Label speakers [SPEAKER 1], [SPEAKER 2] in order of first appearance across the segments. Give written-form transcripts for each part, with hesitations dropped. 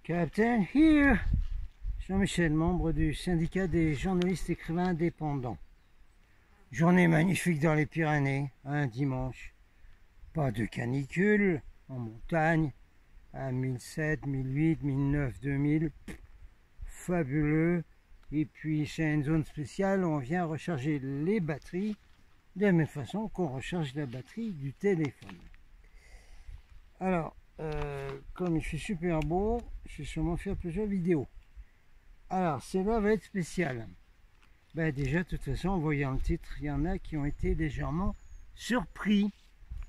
[SPEAKER 1] Captain here, Jean-Michel, membre du syndicat des journalistes écrivains indépendants. Journée magnifique dans les Pyrénées, un dimanche. Pas de canicule, en montagne, à 1007, 1008, 1009, 2000. Fabuleux. Et puis c'est une zone spéciale où on vient recharger les batteries de la même façon qu'on recharge la batterie du téléphone. Alors, comme il fait super beau, je vais sûrement faire plusieurs vidéos. Alors, celle-là va être spéciale. Ben déjà, de toute façon, en voyant le titre, il y en a qui ont été légèrement surpris.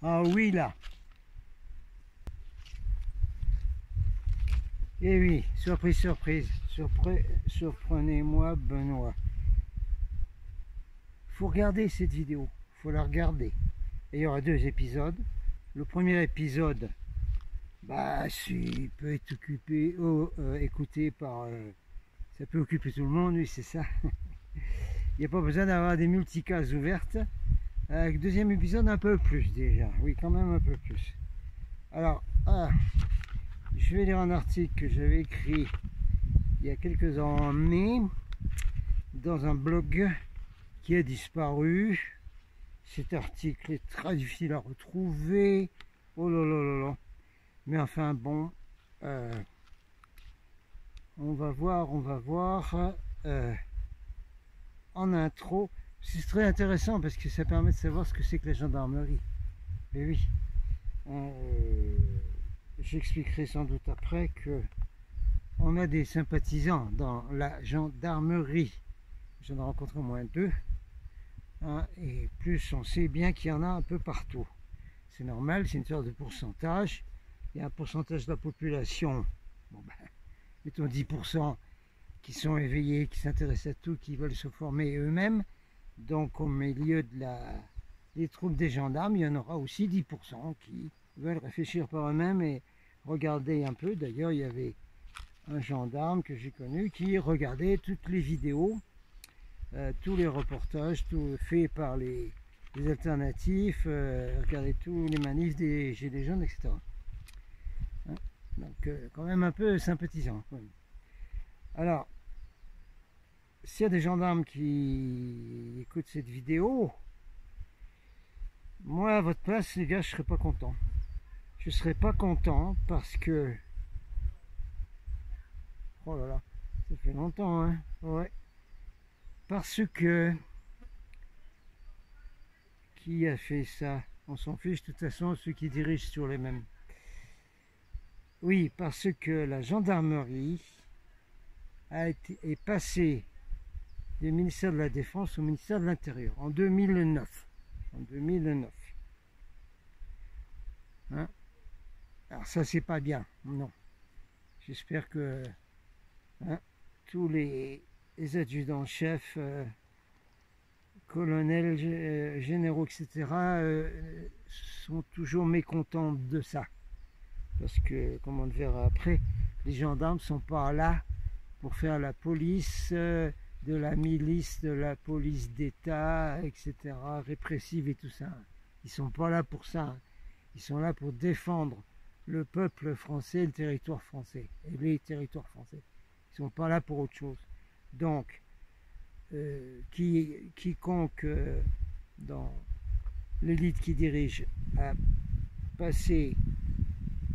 [SPEAKER 1] Ah oui, là. Et oui, surprise, surprise. Surprenez-moi, Benoît. Faut regarder cette vidéo. Faut la regarder. Et il y aura 2 épisodes. Le premier épisode, bah, il peut être occupé, écouté par... ça peut occuper tout le monde, oui, c'est ça. Il n'y a pas besoin d'avoir des multicases ouvertes. Avec le deuxième épisode, un peu plus déjà. Oui, quand même un peu plus. Alors, je vais lire un article que j'avais écrit il y a quelques années dans un blog qui a disparu. Cet article est très difficile à retrouver. Oh là là là là. Mais enfin bon, on va voir en intro. C'est très intéressant parce que ça permet de savoir ce que c'est que la gendarmerie. Et oui, j'expliquerai sans doute après que on a des sympathisants dans la gendarmerie. J'en ai rencontré au moins 2. Hein, et plus on sait bien qu'il y en a un peu partout. C'est normal, c'est une sorte de pourcentage. Il y a un pourcentage de la population, bon ben, mettons 10%, qui sont éveillés, qui s'intéressent à tout, qui veulent se former eux-mêmes. Donc au milieu des troupes des gendarmes, il y en aura aussi 10% qui veulent réfléchir par eux-mêmes et regarder un peu. D'ailleurs, il y avait un gendarme que j'ai connu qui regardait toutes les vidéos, tous les reportages, tout fait par les alternatifs, regardait tous les manifs des Gilets jaunes, etc. Hein, donc quand même un peu sympathisant. Alors, s'il y a des gendarmes qui écoutent cette vidéo, moi à votre place, les gars, je ne serais pas content. Je ne serais pas content parce que... Oh là là, ça fait longtemps, hein. Ouais. Parce que... Qui a fait ça? On s'en fiche, de toute façon, ceux qui dirigent sur les mêmes. Oui, parce que la gendarmerie est passée du ministère de la Défense au ministère de l'Intérieur en 2009. En 2009. Hein? Alors ça, c'est pas bien, non. J'espère que tous les adjudants-chefs, colonels, généraux, etc., sont toujours mécontents de ça. Parce que, comme on le verra après, les gendarmes ne sont pas là pour faire la police de la milice, de la police d'État, etc., répressive et tout ça. Ils ne sont pas là pour ça. Ils sont là pour défendre le peuple français, le territoire français, et les territoires français. Ils ne sont pas là pour autre chose. Donc, quiconque dans l'élite qui dirige a passé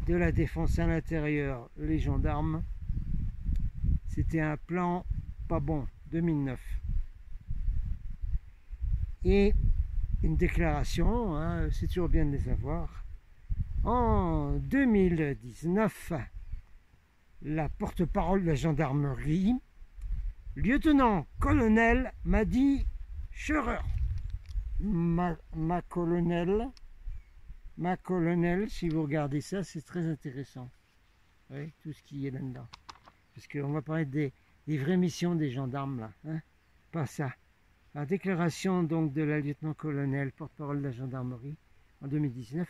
[SPEAKER 1] de la défense à l'intérieur les gendarmes, c'était un plan pas bon, 2009. Et une déclaration, hein, c'est toujours bien de les avoir. En 2019, la porte-parole de la gendarmerie, lieutenant-colonel Madi Scherer, ma colonel, si vous regardez ça, c'est très intéressant. Oui, tout ce qui est là-dedans. Parce qu'on va parler des vraies missions des gendarmes, là. Hein? Pas ça. La déclaration donc de la lieutenant-colonel, porte-parole de la gendarmerie, en 2019.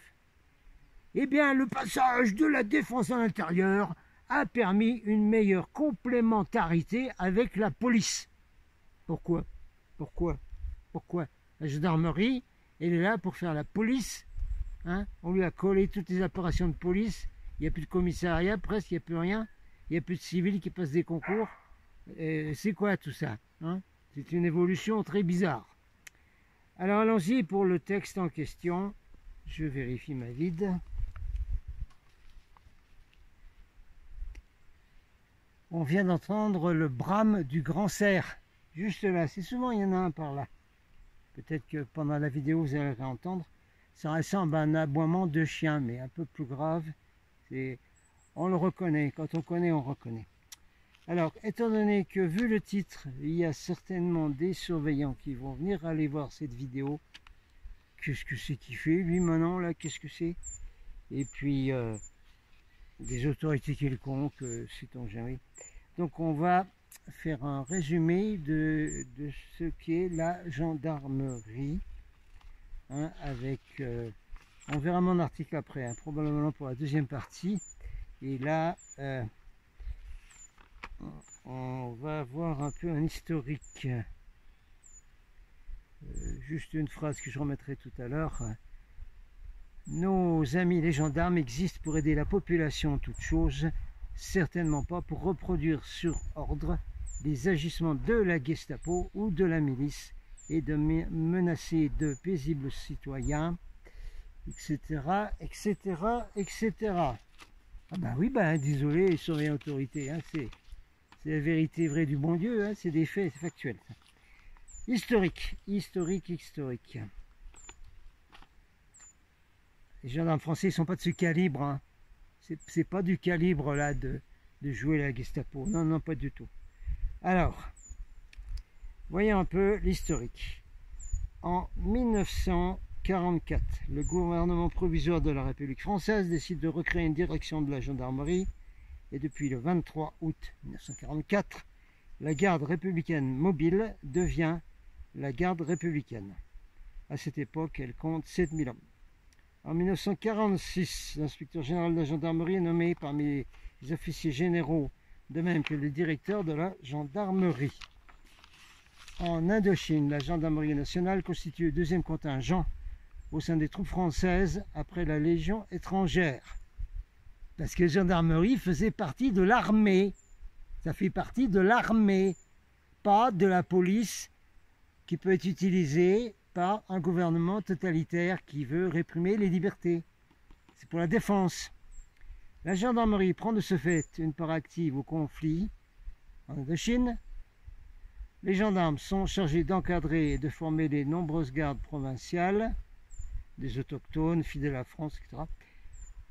[SPEAKER 1] Eh bien, le passage de la défense à l'intérieur a permis une meilleure complémentarité avec la police. Pourquoi? La gendarmerie, elle est là pour faire la police. Hein? On lui a collé toutes les opérations de police. Il n'y a plus de commissariat, presque, il n'y a plus rien. il n'y a plus de civils qui passent des concours. C'est quoi tout ça, hein? C'est une évolution très bizarre. Alors allons-y pour le texte en question. Je vérifie ma vide. On vient d'entendre le brame du grand cerf. Juste là, c'est souvent il y en a un par là. Peut-être que pendant la vidéo vous allez entendre. Ça ressemble à un aboiement de chien, mais un peu plus grave. On le reconnaît. Quand on connaît, on reconnaît. Alors, étant donné que, vu le titre, il y a certainement des surveillants qui vont venir aller voir cette vidéo. Qu'est-ce que c'est qu'il fait, lui, maintenant, là? Qu'est-ce que c'est? Et puis, des autorités quelconques, sait-on jamais. Donc, on va faire un résumé de ce qu'est la gendarmerie. Hein, avec, on verra mon article après, hein, probablement pour la deuxième partie. Et là, on va voir un peu un historique. Juste une phrase que je remettrai tout à l'heure. Nos amis les gendarmes existent pour aider la population en toutes choses, certainement pas pour reproduire sur ordre les agissements de la Gestapo ou de la milice et de menacer de paisibles citoyens, etc., etc., etc. Ah ben oui, ben désolé, surveillant autorité, hein, c'est la vérité vraie du bon Dieu, hein, c'est des faits, c'est factuel. Historique, historique, historique. Les gendarmes français ne sont pas de ce calibre, hein. C'est pas du calibre là de jouer la Gestapo, non, non, pas du tout. Alors, voyons un peu l'historique. En 1944, le gouvernement provisoire de la République française décide de recréer une direction de la gendarmerie et depuis le 23 août 1944, la garde républicaine mobile devient la garde républicaine. À cette époque, elle compte 7000 hommes. En 1946, l'inspecteur général de la gendarmerie est nommé parmi les officiers généraux, de même que le directeur de la gendarmerie. En Indochine, la gendarmerie nationale constitue le deuxième contingent au sein des troupes françaises après la Légion étrangère. Parce que la gendarmerie faisait partie de l'armée. Ça fait partie de l'armée, pas de la police qui peut être utilisée par un gouvernement totalitaire qui veut réprimer les libertés. C'est pour la défense. La gendarmerie prend de ce fait une part active au conflit en Indochine. Les gendarmes sont chargés d'encadrer et de former les nombreuses gardes provinciales, des autochtones, fidèles à la France, etc.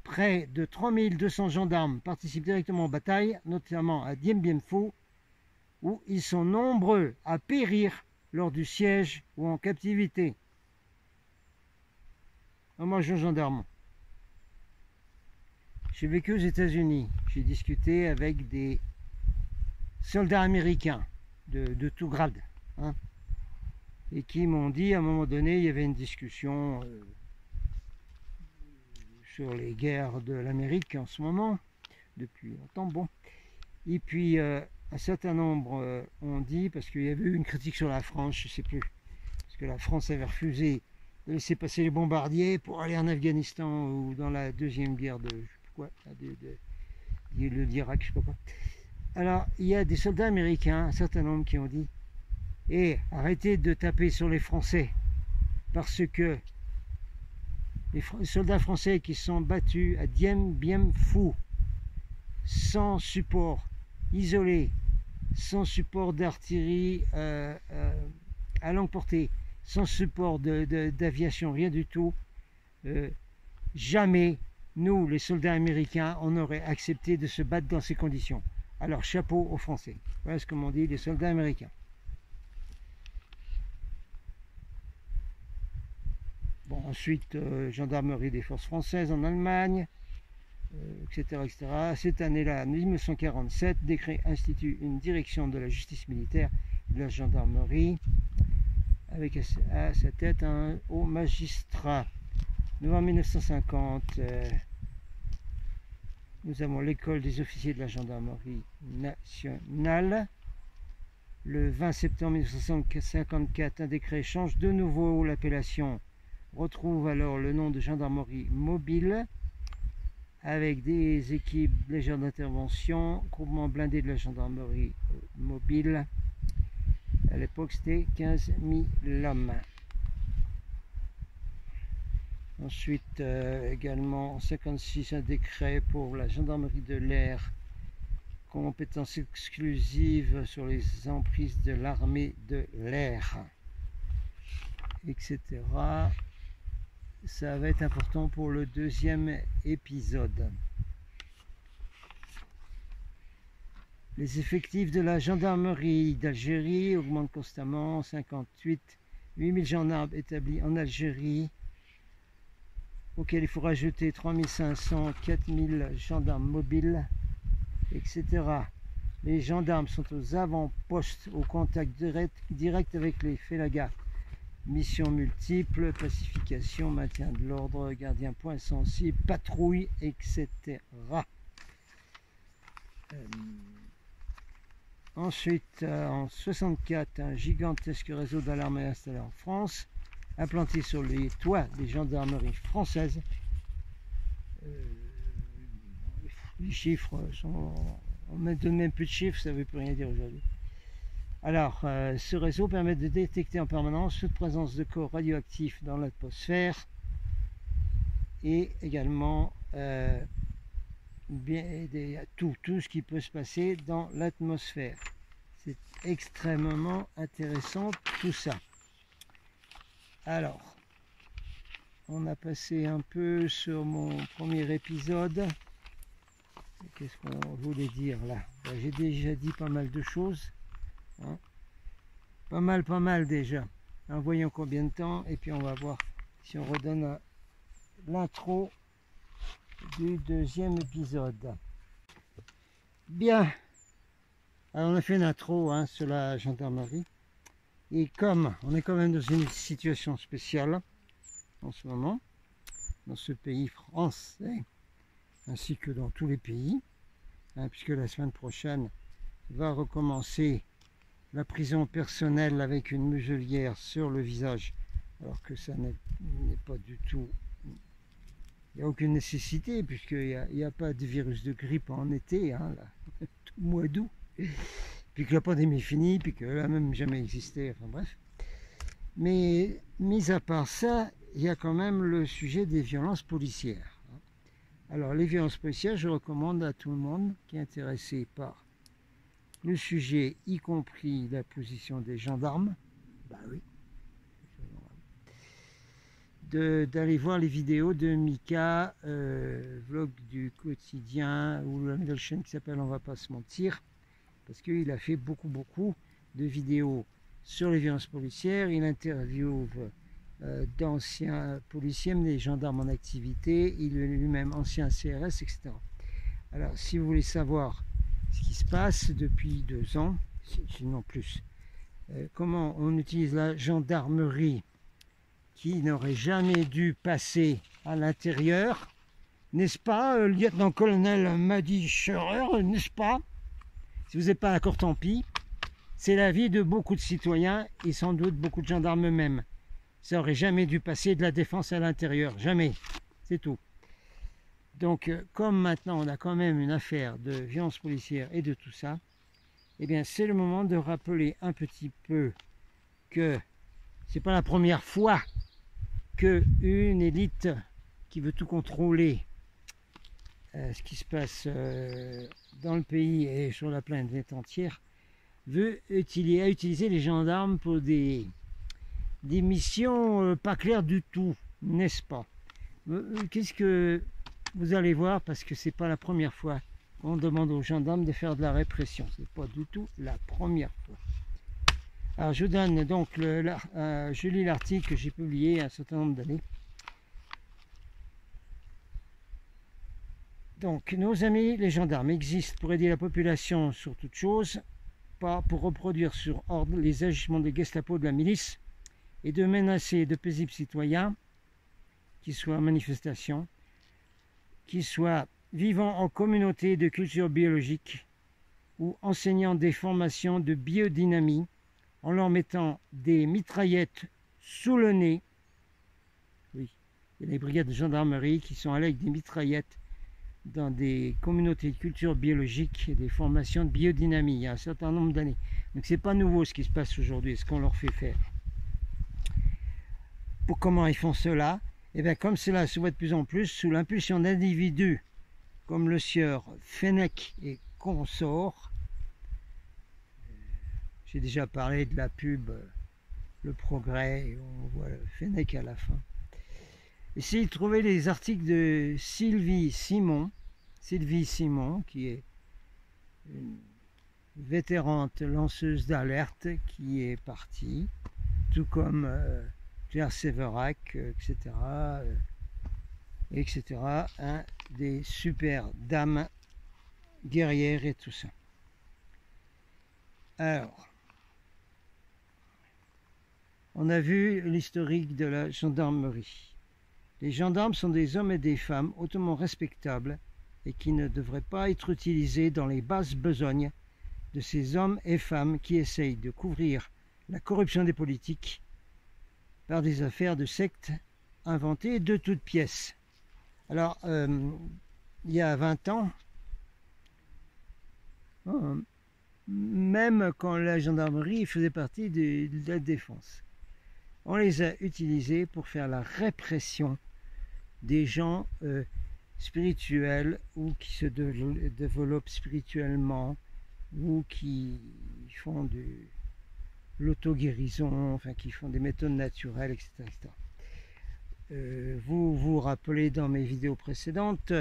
[SPEAKER 1] Près de 3200 gendarmes participent directement aux batailles, notamment à Dien Bien Phu, où ils sont nombreux à périr lors du siège ou en captivité. Moi, je suis gendarme. J'ai vécu aux États-Unis. J'ai discuté avec des soldats américains de tout grade, hein, et qui m'ont dit à un moment donné, il y avait une discussion sur les guerres de l'Amérique en ce moment, depuis longtemps, bon. Et puis, un certain nombre ont dit, parce qu'il y avait eu une critique sur la France, je ne sais plus, parce que la France avait refusé de laisser passer les bombardiers pour aller en Afghanistan ou dans la deuxième guerre de, je sais plus quoi, l'Irak, je ne sais pas quoi. Alors, il y a des soldats américains, un certain nombre, qui ont dit « Eh, arrêtez de taper sur les Français, parce que les soldats français qui sont battus à Dien Bien Phu, sans support, isolés, sans support d'artillerie à longue portée, sans support d'aviation, rien du tout, jamais, nous, les soldats américains, on aurait accepté de se battre dans ces conditions. Alors, chapeau aux Français. Voilà ce que m'ont dit les soldats américains. Bon, ensuite, gendarmerie des forces françaises en Allemagne, etc., etc. Cette année-là, en 1947, décret institue une direction de la justice militaire et de la gendarmerie, avec à sa tête un haut magistrat. Novembre 1950, nous avons l'école des officiers de la gendarmerie nationale. Le 20 septembre 1954, un décret change de nouveau l'appellation, retrouve alors le nom de gendarmerie mobile. avec des équipes légères d'intervention, groupement blindé de la gendarmerie mobile. À l'époque, c'était 15 000 hommes. Ensuite, également en 56, un décret pour la gendarmerie de l'air, compétence exclusive sur les emprises de l'armée de l'air, etc. Ça va être important pour le deuxième épisode. Les effectifs de la gendarmerie d'Algérie augmentent constamment. 58, 8000 gendarmes établis en Algérie, auxquels il faut rajouter 3500, 4000 gendarmes mobiles, etc. Les gendarmes sont aux avant-postes, au contact direct avec les félagas. Missions multiples, pacification, maintien de l'ordre, gardien point sensible, patrouille, etc. Ensuite, en 64, un gigantesque réseau d'alarme est installé en France, implanté sur les toits des gendarmeries françaises. Les chiffres sont... On ne donne même plus de chiffres, ça ne veut plus rien dire aujourd'hui. Alors, ce réseau permet de détecter en permanence toute présence de corps radioactifs dans l'atmosphère et également tout ce qui peut se passer dans l'atmosphère. C'est extrêmement intéressant tout ça. Alors, on a passé un peu sur mon premier épisode. Qu'est-ce qu'on voulait dire là? J'ai déjà dit pas mal de choses. Hein, pas mal déjà. Voyons combien de temps et puis on va voir si on redonne l'intro du deuxième épisode. Bien, alors on a fait une intro sur la gendarmerie et comme on est quand même dans une situation spéciale en ce moment dans ce pays français ainsi que dans tous les pays, puisque la semaine prochaine va recommencer la prison personnelle avec une muselière sur le visage, alors que ça n'est pas du tout, il n'y a aucune nécessité, puisqu'il n'y a pas de virus de grippe en été, tout le mois d'août, puis que la pandémie est finie, puis qu'elle n'a même jamais existé, enfin bref. Mais mis à part ça, il y a quand même le sujet des violences policières. Alors les violences policières, je recommande à tout le monde qui est intéressé par le sujet, y compris la position des gendarmes, d'aller voir les vidéos de Mika, vlog du quotidien, ou la nouvelle chaîne qui s'appelle On va pas se mentir, parce qu'il a fait beaucoup de vidéos sur les violences policières. Il interviewe d'anciens policiers, des gendarmes en activité, il est lui-même ancien CRS, etc. Alors si vous voulez savoir ce qui se passe depuis 2 ans, sinon plus, comment on utilise la gendarmerie qui n'aurait jamais dû passer à l'intérieur, n'est-ce pas, lieutenant-colonel Madi Scherer, n'est-ce pas? Si vous n'êtes pas d'accord, tant pis. C'est l'avis de beaucoup de citoyens et sans doute beaucoup de gendarmes eux-mêmes. Ça n'aurait jamais dû passer de la défense à l'intérieur, jamais, c'est tout. Donc, comme maintenant on a quand même une affaire de violence policière et de tout ça, eh bien c'est le moment de rappeler un petit peu que c'est pas la première fois qu'une élite qui veut tout contrôler, ce qui se passe dans le pays et sur la planète entière, a utilisé les gendarmes pour des missions pas claires du tout, n'est-ce pas? Qu'est-ce que vous allez voir, parce que c'est pas la première fois qu'on demande aux gendarmes de faire de la répression, c'est pas du tout la première fois. Alors je donne donc je lis l'article que j'ai publié il y a un certain nombre d'années. Donc nos amis les gendarmes existent pour aider la population sur toute chose, pas pour reproduire sur ordre les agissements des Gestapo, de la milice, et de menacer de paisibles citoyens, qui soient en manifestation, qui soient vivant en communauté de culture biologique ou enseignant des formations de biodynamie en leur mettant des mitraillettes sous le nez. Oui, il y a des brigades de gendarmerie qui sont allées avec des mitraillettes dans des communautés de culture biologique et des formations de biodynamie il y a un certain nombre d'années. Donc c'est pas nouveau ce qui se passe aujourd'hui, ce qu'on leur fait faire. Pour comment ils font cela? Et bien comme cela se voit de plus en plus sous l'impulsion d'individus comme le sieur Fenech et consorts. J'ai déjà parlé de la pub Le Progrès, et on voit le Fenech à la fin. Essayez de trouver les articles de Sylvie Simon, qui est une vétérante lanceuse d'alerte qui est partie, tout comme Claire Sévérac, etc., etc., hein, des super dames guerrières et tout ça. Alors, on a vu l'historique de la gendarmerie. Les gendarmes sont des hommes et des femmes hautement respectables et qui ne devraient pas être utilisés dans les basses besognes de ces hommes et femmes qui essayent de couvrir la corruption des politiques par des affaires de sectes inventées de toutes pièces. Alors, il y a 20 ans, même quand la gendarmerie faisait partie de la défense, on les a utilisés pour faire la répression des gens spirituels ou qui se développent spirituellement ou qui font de l'auto-guérison, enfin qui font des méthodes naturelles, etc. Vous vous rappelez dans mes vidéos précédentes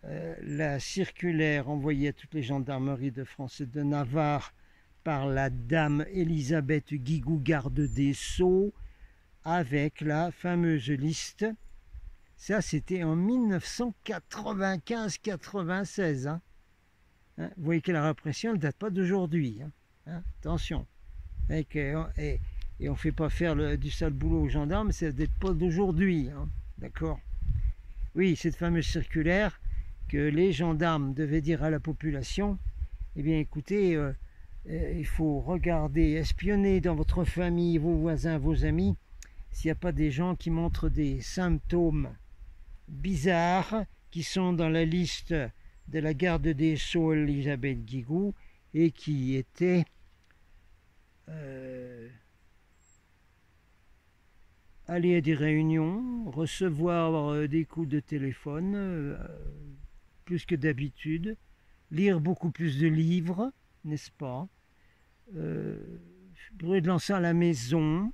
[SPEAKER 1] la circulaire envoyée à toutes les gendarmeries de France et de Navarre par la dame Elisabeth Guigou, garde des Sceaux, avec la fameuse liste. Ça, c'était en 1995-96. Hein. Vous voyez que la répression ne date pas d'aujourd'hui. Hein. Attention. Et on ne fait pas faire du sale boulot aux gendarmes, ça ne date pas d'aujourd'hui. Hein. D'accord? Oui, cette fameuse circulaire que les gendarmes devaient dire à la population, eh bien écoutez, il faut regarder, espionner dans votre famille, vos voisins, vos amis, s'il n'y a pas des gens qui montrent des symptômes bizarres qui sont dans la liste de la garde des Sceaux Elisabeth Guigou et qui étaient aller à des réunions, recevoir des coups de téléphone plus que d'habitude, lire beaucoup plus de livres, n'est-ce pas, bruit de l'encens à la maison,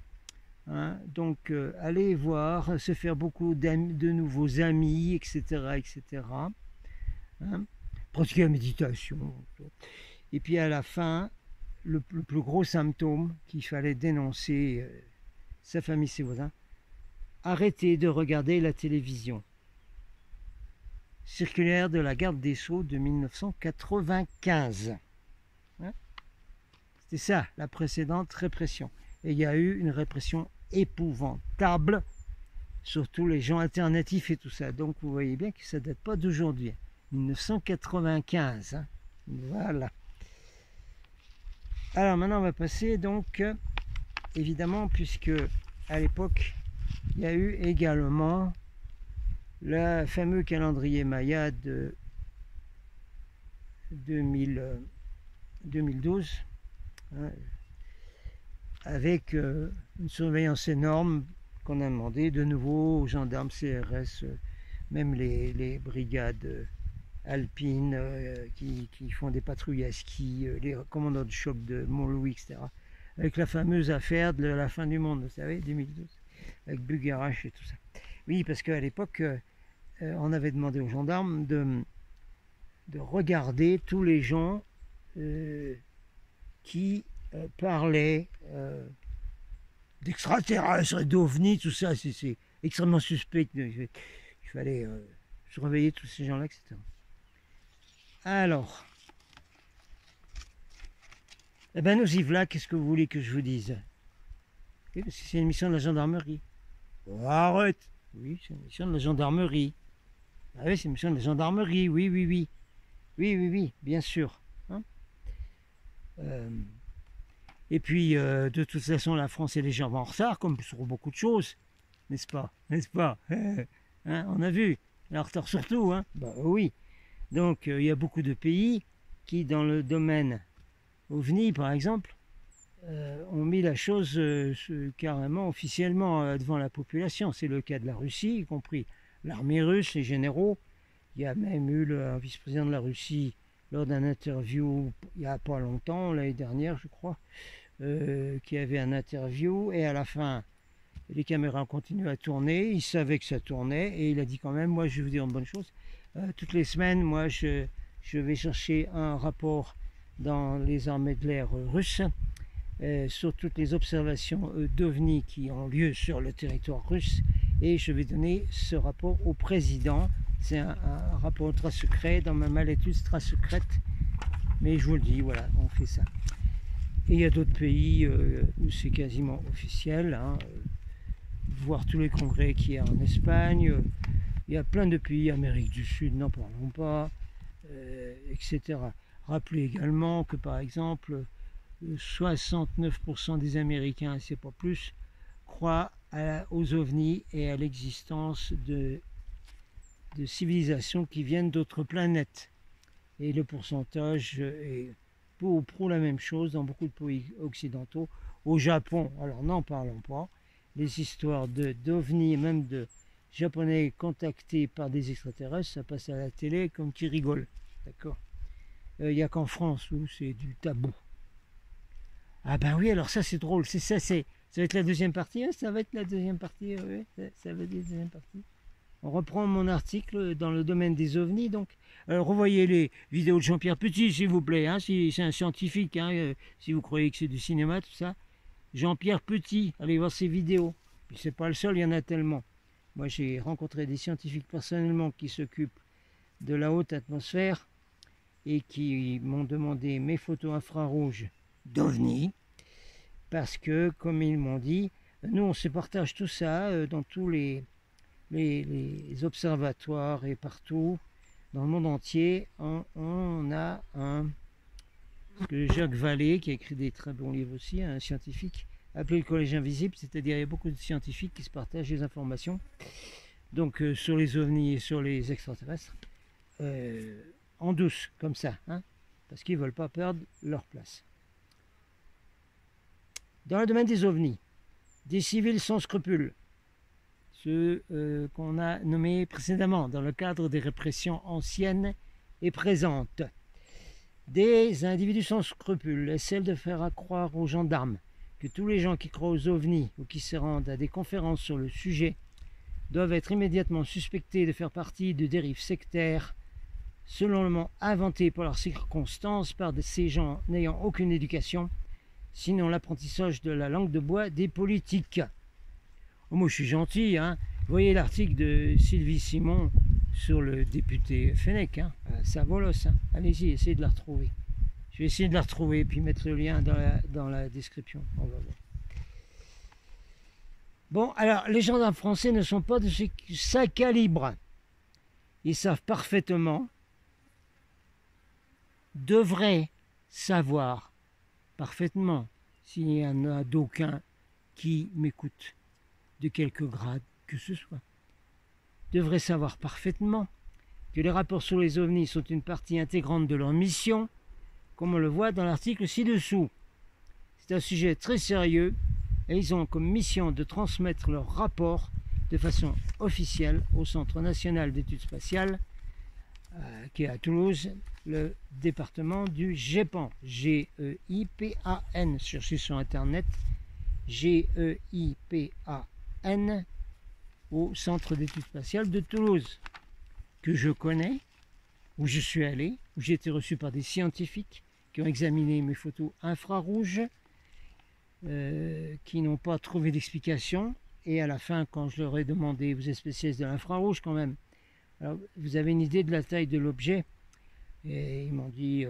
[SPEAKER 1] hein, donc aller voir, se faire beaucoup de nouveaux amis, etc., etc., hein, pratiquer la méditation, et puis à la fin, le plus gros symptôme qu'il fallait dénoncer sa famille, ses voisins, arrêtez de regarder la télévision. Circulaire de la garde des Sceaux de 1995. Hein? C'était ça, la précédente répression. Et il y a eu une répression épouvantable, surtout les gens alternatifs et tout ça. Donc vous voyez bien que ça ne date pas d'aujourd'hui. 1995. Hein? Voilà. Alors maintenant on va passer donc, évidemment, puisque à l'époque, il y a eu également le fameux calendrier Maya de 2012, hein, avec une surveillance énorme qu'on a demandé de nouveau aux gendarmes, CRS, même les brigades alpines qui font des patrouilles à ski, les commandants de choc de Montlouis, etc. Avec la fameuse affaire de la fin du monde, vous savez, 2012, avec Bugarache et tout ça. Oui, parce qu'à l'époque, on avait demandé aux gendarmes de regarder tous les gens qui parlaient d'extraterrestres et d'ovnis, tout ça, c'est extrêmement suspect. Il fallait surveiller tous ces gens-là, etc. Alors, eh ben nous y voilà, qu'est-ce que vous voulez que je vous dise? C'est une mission de la gendarmerie. Oh, arrête! Oui, c'est une mission de la gendarmerie. Ah oui, c'est une mission de la gendarmerie, oui, oui, oui. Oui, oui, oui, bien sûr. Hein, et puis, de toute façon, la France est légèrement en retard, comme sur beaucoup de choses. N'est-ce pas? N'est-ce pas? Hein, on a vu. Elle est en retard surtout, hein? Bah oui. Donc il y a beaucoup de pays qui, dans le domaine OVNI par exemple, ont mis la chose carrément officiellement devant la population. C'est le cas de la Russie, y compris l'armée russe, les généraux. Il y a même eu le vice-président de la Russie lors d'un interview il n'y a pas longtemps, l'année dernière je crois, qui avait un interview, et à la fin les caméras continuent à tourner, il savait que ça tournait et il a dit quand même, moi je vais vous dire une bonne chose, toutes les semaines moi je vais chercher un rapport dans les armées de l'air russes sur toutes les observations d'OVNI qui ont lieu sur le territoire russe, et je vais donner ce rapport au président. C'est un rapport ultra secret dans ma mallette ultra secrète, mais je vous le dis, voilà, on fait ça. Et il y a d'autres pays où c'est quasiment officiel, hein, voir tous les congrès qu'il y a en Espagne, il y a plein de pays, Amérique du Sud, n'en parlons pas, etc. Rappelez également que par exemple 69% des Américains, c'est pas plus, croient aux ovnis et à l'existence de civilisations qui viennent d'autres planètes. Et le pourcentage est peu ou prou la même chose dans beaucoup de pays occidentaux. Au Japon, alors n'en parlons pas, les histoires d'ovnis, même de Japonais contactés par des extraterrestres, ça passe à la télé comme qui rigole. D'accord. Il n'y a qu'en France où c'est du tabou. Ah ben oui, alors ça c'est drôle, ça va être la deuxième partie, hein, ça va être la deuxième partie, oui, ça va être la deuxième partie. On reprend mon article dans le domaine des ovnis, donc. Alors revoyez les vidéos de Jean-Pierre Petit, s'il vous plaît, hein, si c'est un scientifique, hein, si vous croyez que c'est du cinéma, tout ça. Jean-Pierre Petit, allez voir ses vidéos. Puis c'est pas le seul, il y en a tellement. Moi j'ai rencontré des scientifiques personnellement qui s'occupent de la haute atmosphère et qui m'ont demandé mes photos infrarouges d'OVNI, parce que, comme ils m'ont dit, nous on se partage tout ça dans tous les observatoires et partout dans le monde entier. On a Jacques Vallée, qui a écrit des très bons livres aussi, un scientifique appelé le Collège Invisible, c'est-à-dire il y a beaucoup de scientifiques qui se partagent des informations donc sur les ovnis et sur les extraterrestres en douce, comme ça, hein, parce qu'ils ne veulent pas perdre leur place. Dans le domaine des ovnis, des civils sans scrupules, ceux qu'on a nommés précédemment dans le cadre des répressions anciennes et présentes. Des individus sans scrupules essaient de faire croire aux gendarmes que tous les gens qui croient aux ovnis ou qui se rendent à des conférences sur le sujet doivent être immédiatement suspectés de faire partie de dérives sectaires, selon le nom inventé par leurs circonstances par ces gens n'ayant aucune éducation, sinon l'apprentissage de la langue de bois des politiques. Oh, moi je suis gentil, hein. Vous voyez l'article de Sylvie Simon sur le député Fenech, hein. Ça volosse, hein. Allez-y, essayez de la retrouver. Je vais essayer de la retrouver et puis mettre le lien dans la description. On va voir. Bon, alors les gendarmes français ne sont pas de ce calibre. Ils savent parfaitement, devraient savoir parfaitement, s'il y en a d'aucuns qui m'écoutent, de quelque grade que ce soit, devraient savoir parfaitement que les rapports sur les ovnis sont une partie intégrante de leur mission, comme on le voit dans l'article ci-dessous. C'est un sujet très sérieux et ils ont comme mission de transmettre leurs rapports de façon officielle au Centre national d'études spatiales, qui est à Toulouse, le département du GEPAN, G-E-I-P-A-N, cherchez sur internet, G-E-I-P-A-N, au Centre d'études spatiales de Toulouse, que je connais, où je suis allé, où j'ai été reçu par des scientifiques qui ont examiné mes photos infrarouges, qui n'ont pas trouvé d'explication, et à la fin, quand je leur ai demandé, vous êtes spécialiste de l'infrarouge quand même, alors, vous avez une idée de la taille de l'objet? Et ils m'ont dit,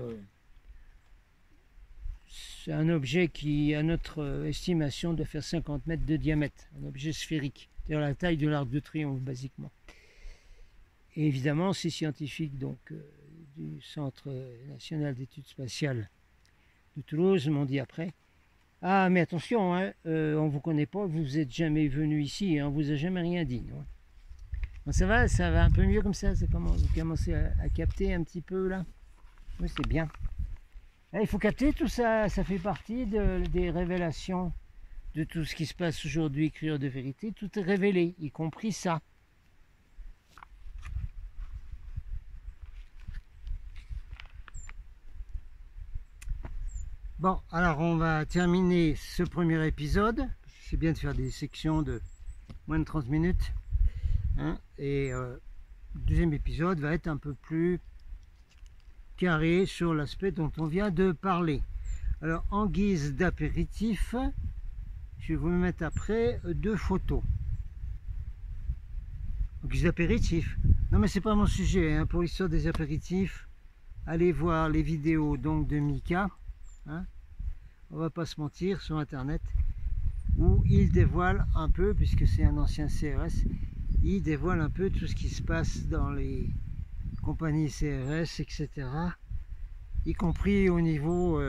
[SPEAKER 1] c'est un objet qui, à notre estimation, doit faire 50 mètres de diamètre, un objet sphérique, c'est-à-dire la taille de l'Arc de Triomphe, basiquement. Et évidemment, ces scientifiques donc, du Centre national d'études spatiales de Toulouse m'ont dit après, ah mais attention, hein, on ne vous connaît pas, vous n'êtes jamais venu ici, hein, on ne vous a jamais rien dit. Non, Bon, ça va un peu mieux comme ça. Vous commencez à capter un petit peu là. Oui, c'est bien. Là, il faut capter tout ça. Ça fait partie des révélations de tout ce qui se passe aujourd'hui. Écrire de vérité, tout est révélé, y compris ça. Bon, alors on va terminer ce premier épisode. C'est bien de faire des sections de moins de 30 minutes. Hein, et le deuxième épisode va être un peu plus carré sur l'aspect dont on vient de parler. Alors en guise d'apéritif, je vais vous mettre après 2 photos. En guise d'apéritif. Non mais c'est pas mon sujet, hein. Pour l'histoire des apéritifs, allez voir les vidéos donc de Mika. Hein, on va pas se mentir, sur internet, où il dévoile un peu, puisque c'est un ancien CRS, il dévoile un peu tout ce qui se passe dans les compagnies CRS, etc. Y compris au niveau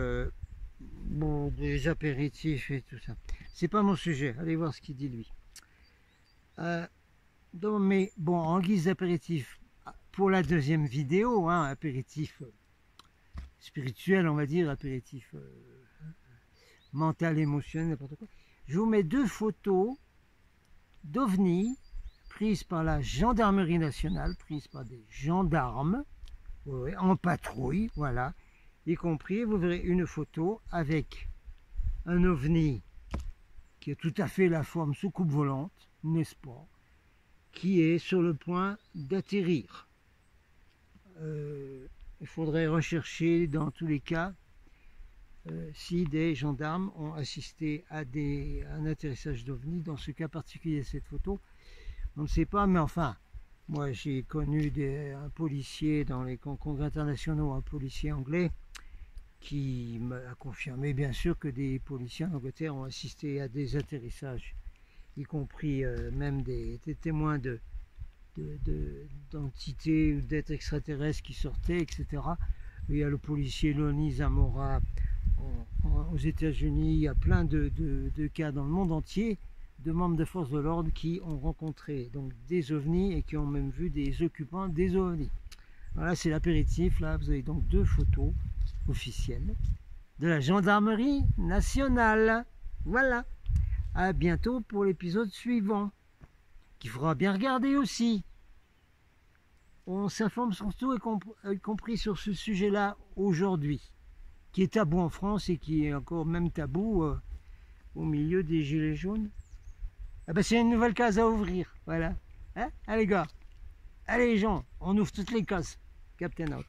[SPEAKER 1] bon, des apéritifs et tout ça. C'est pas mon sujet, allez voir ce qu'il dit lui. Donc, mais bon, en guise d'apéritif, pour la deuxième vidéo, hein, apéritif spirituel, on va dire, apéritif mental, émotionnel, n'importe quoi. Je vous mets 2 photos d'OVNI prises par la gendarmerie nationale, prises par des gendarmes, oui, en patrouille, voilà, y compris, vous verrez une photo avec un OVNI qui est tout à fait la forme soucoupe volante, n'est-ce pas, qui est sur le point d'atterrir. Il faudrait rechercher dans tous les cas si des gendarmes ont assisté à un atterrissage d'OVNI. Dans ce cas particulier, cette photo, on ne sait pas, mais enfin, moi j'ai connu un policier dans les congrès internationaux, un policier anglais, qui m'a confirmé bien sûr que des policiers en Angleterre ont assisté à des atterrissages, y compris même des témoins d'entités ou d'êtres extraterrestres qui sortaient, etc. Il y a le policier Lonnie Zamora aux États-Unis, il y a plein de cas dans le monde entier de membres de forces de l'ordre qui ont rencontré donc des ovnis et qui ont même vu des occupants des ovnis. Voilà, c'est l'apéritif. Là, vous avez donc 2 photos officielles de la gendarmerie nationale. Voilà. À bientôt pour l'épisode suivant, qu'il faudra bien regarder aussi. On s'informe sur tout, y compris sur ce sujet-là aujourd'hui, qui est tabou en France et qui est encore même tabou au milieu des gilets jaunes. Ah ben c'est une nouvelle case à ouvrir, voilà. Hein, allez gars, allez les gens, on ouvre toutes les cases. Captain out.